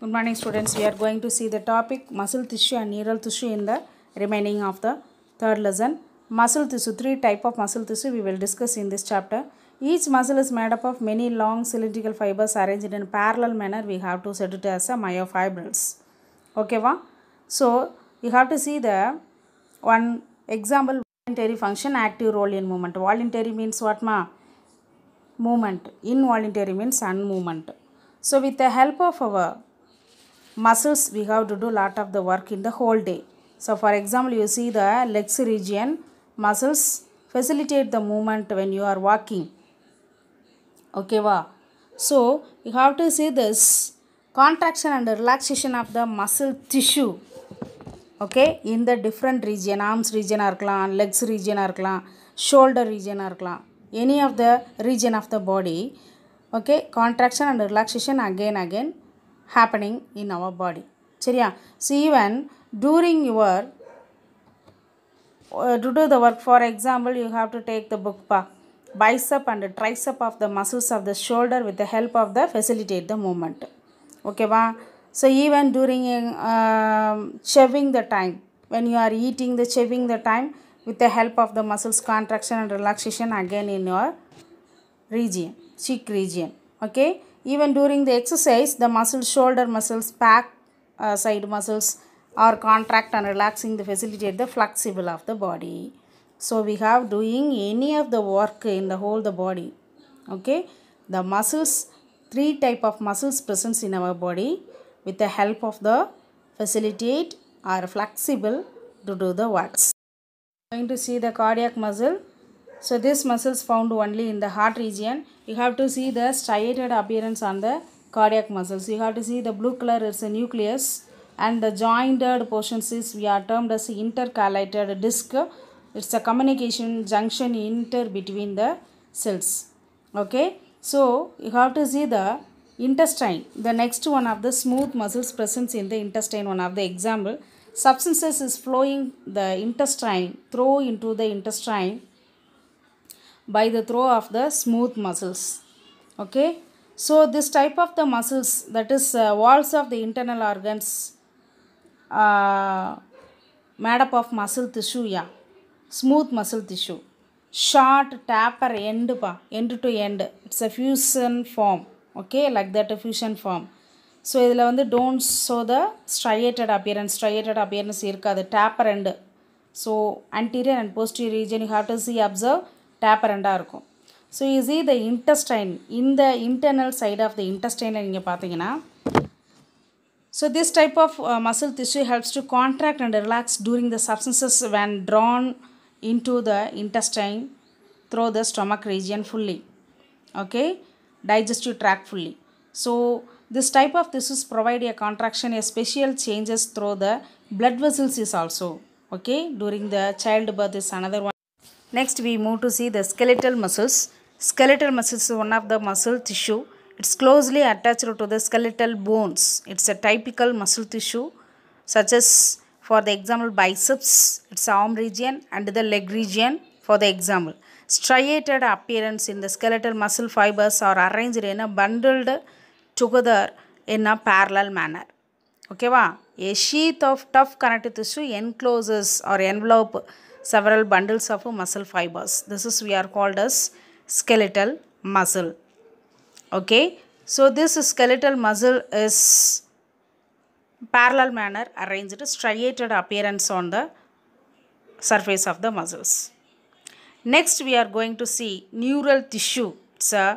Good morning students. We are going to see the topic muscle tissue and neural tissue in the remaining of the third lesson. Muscle tissue, three type of muscle tissue we will discuss in this chapter. Each muscle is made up of many long cylindrical fibers arranged in a parallel manner. We have to set it as a myofibrils. Okay va? So you have to see the one example, voluntary function, active role in movement. Voluntary means what ma? Movement. Involuntary means unmovement. So with the help of our muscles we have to do lot of the work in the whole day. So for example, you see the legs region muscles facilitate the movement when you are walking. Okay va? So you have to see this contraction and relaxation of the muscle tissue. Okay, in the different region, arms region irkalam, legs region irkalam, shoulder region irkalam, any of the region of the body. Okay, contraction and relaxation again happening in our body. சரியா? So even during your to do the work, for example, you have to take the book bicep and tricep of the muscles of the shoulder with the help of the facilitate the movement. Okay va? So even during chewing the time, when you are eating the chewing the time, with the help of the muscles contraction and relaxation again in your region, cheek region. Okay, even during the exercise, the muscles, shoulder muscles, back side muscles are contract and relaxing to facilitate the flexible of the body. So we have doing any of the work in the whole the body. Okay, the muscles, three type of muscles present in our body with the help of the facilitate are flexible to do the works. Going to see the cardiac muscle. So this muscle is found only in the heart region. You have to see the striated appearance on the cardiac muscles. You have to see the blue color is a nucleus and the jointed portions is we are termed as intercalated disc. It's a communication junction between the cells. Okay, so you have to see the intestine. The next one of the smooth muscles present in the intestine. One of the example, substances is flowing the intestine through into the intestine by the throw of the smooth muscles. Okay, so this type of the muscles, that is walls of the internal organs made up of muscle tissue. Yeah, smooth muscle tissue, short taper end to end. It's a fusion form. Okay, like that, a fusion form. So இதில் வந்து don't show the striated appearance இருக்காது, taper end. So anterior and posterior region you have to see, observe, taper end இருக்கும். So you see the intestine, in the internal side of the intestine நீங்கள் பார்த்தீங்கன்னா, so this type of muscle tissue helps to contract and relax during the substances when drawn into the intestine through the stomach region fully. Okay, digestive tract fully. So this type of tissues provide a contraction, a special changes through the blood vessels is also. Okay, during the childbirth is another one. Next we move to see the skeletal muscles. Skeletal muscles is one of the muscle tissue. It's closely attached to the skeletal bones. It's a typical muscle tissue such as, for the example, biceps, it's arm region, and the leg region for the example. Striated appearance in the skeletal muscle fibers are arranged in a bundled together in a parallel manner. Okay va? A sheath of tough connective tissue encloses or envelope several bundles of muscle fibers. This is we are called as skeletal muscle. Okay, so this skeletal muscle is parallel manner arranged, striated appearance on the surface of the muscles. Next we are going to see neural tissue. It's a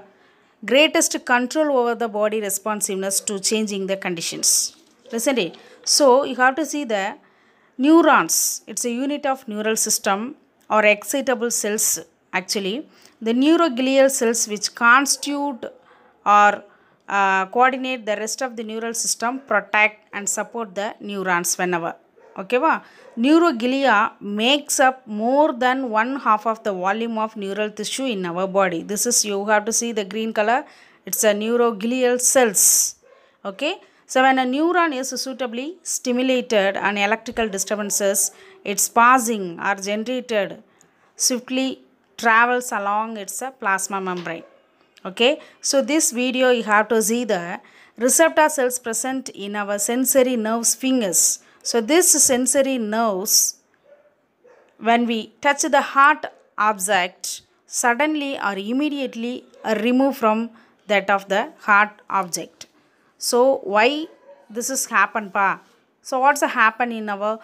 greatest control over the body responsiveness to changing the conditions. Listen to it. So you have to see the neurons. It's a unit of neural system or excitable cells actually. The neuroglial cells which constitute or coordinate the rest of the neural system, protect and support the neurons whenever. Okay va? Neuroglia makes up more than 1/2 of the volume of neural tissue in our body. This is, you have to see the green color, it's a neuroglial cells. Okay, so when a neuron is suitably stimulated and electrical disturbances, its passing or generated swiftly travels along its plasma membrane. Okay, so this video you have to see the receptor cells present in our sensory nerves fingers. So this sensory nerves, when we touch the hard object, suddenly or immediately are removed from that of the hard object. So why this is happen pa? So what's happen in our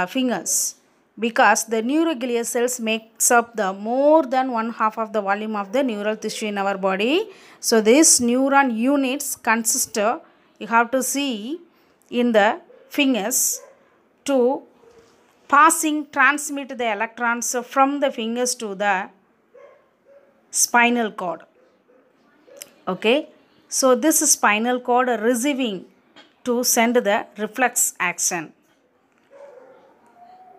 fingers? Because the neuroglia cells makes up the more than one half of the volume of the neural tissue in our body. So these neuron units consist, you have to see in the fingers to transmit the electrons from the fingers to the spinal cord. Okay, so this spinal cord receiving to send the reflex action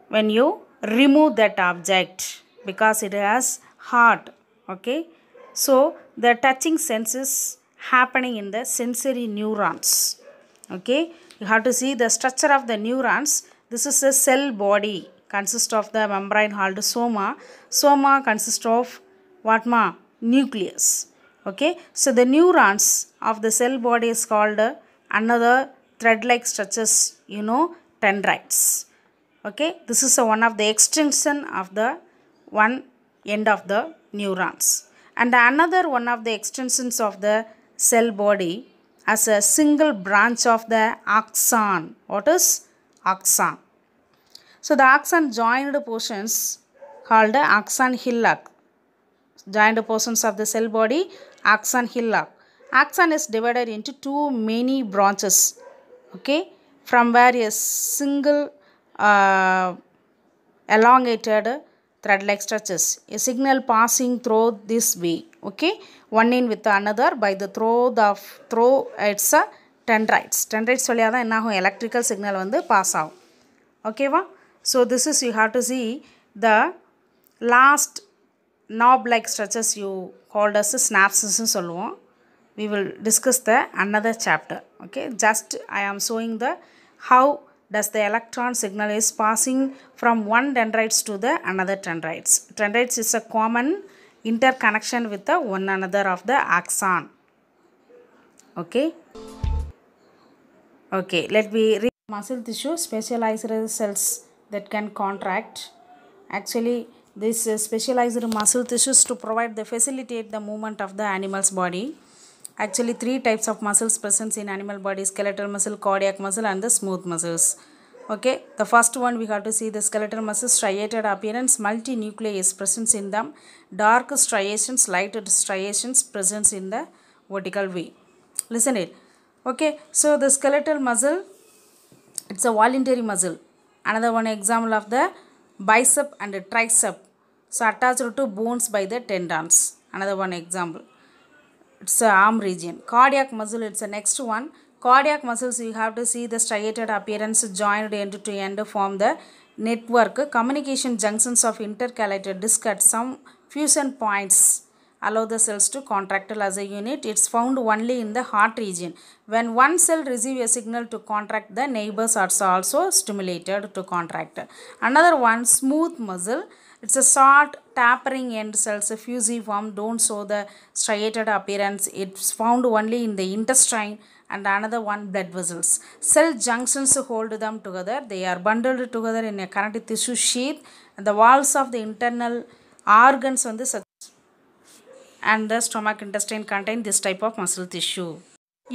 when you remove that object, because it has heart. Okay, so the touching sense is happening in the sensory neurons. Okay, you have to see the structure of the neurons. This is a cell body, consists of the membrane called soma. Soma consists of what ma? Nucleus. Okay, so the neurons of the cell body is called another thread-like structures, dendrites. Okay, this is one of the extension of the one end of the neurons, and another one of the extensions of the cell body as a single branch of the axon. What is axon? So the axon joined portions called axon hillock. Joined portions of the cell body, axon hillock. Axon is divided into two many branches. Okay, from where a single elongated thread-like structures. A signal passing through this way. Okay, one in with another by the through its dendrites. Dendrites வழியா தான் என்ன ஆகும்? Electrical signal வந்து pass ஆகும். Okay வா? So this is, you have to see the last knob-like structures you called as synapses ன்னு சொல்லுவோம். We will discuss the another chapter. Okay, just I am showing the how does the electron signal is passing from one dendrites to the another dendrites. Dendrites is a common interconnection with the one another of the axon. Okay. Okay, let me read. Muscle tissue, specialized cells that can contract. Actually, this specialized muscle tissues to provide the facilitate the movement of the animal's body. Actually, three types of muscles present in animal body: skeletal muscle, cardiac muscle, and the smooth muscles. Okay, the first one we have to see the skeletal muscle, striated appearance, multinuclei is present in them, dark striations, light striations present in the vertical way. Listen it. Okay, so the skeletal muscle, it's a voluntary muscle. Another one example of the bicep and tricep, so attached to bones by the tendons. Another one example, it's a arm region. Cardiac muscle, it's the next one. Cardiac muscles, you have to see the striated appearance, joined end to end form the network. Communication junctions of intercalated disc at some fusion points allow the cells to contract as a unit. It's found only in the heart region. When one cell receives a signal to contract, the neighbors are also stimulated to contract. Another one, smooth muscle. It's a short tapering end cells, fusiform, don't show the striated appearance. It's found only in the intestine. And another one, blood vessels. Cell junctions hold them together. They are bundled together in a connective tissue sheath. And the walls of the internal organs on the and the stomach intestine contain this type of muscle tissue.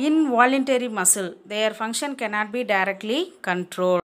Involuntary muscle, their function cannot be directly controlled.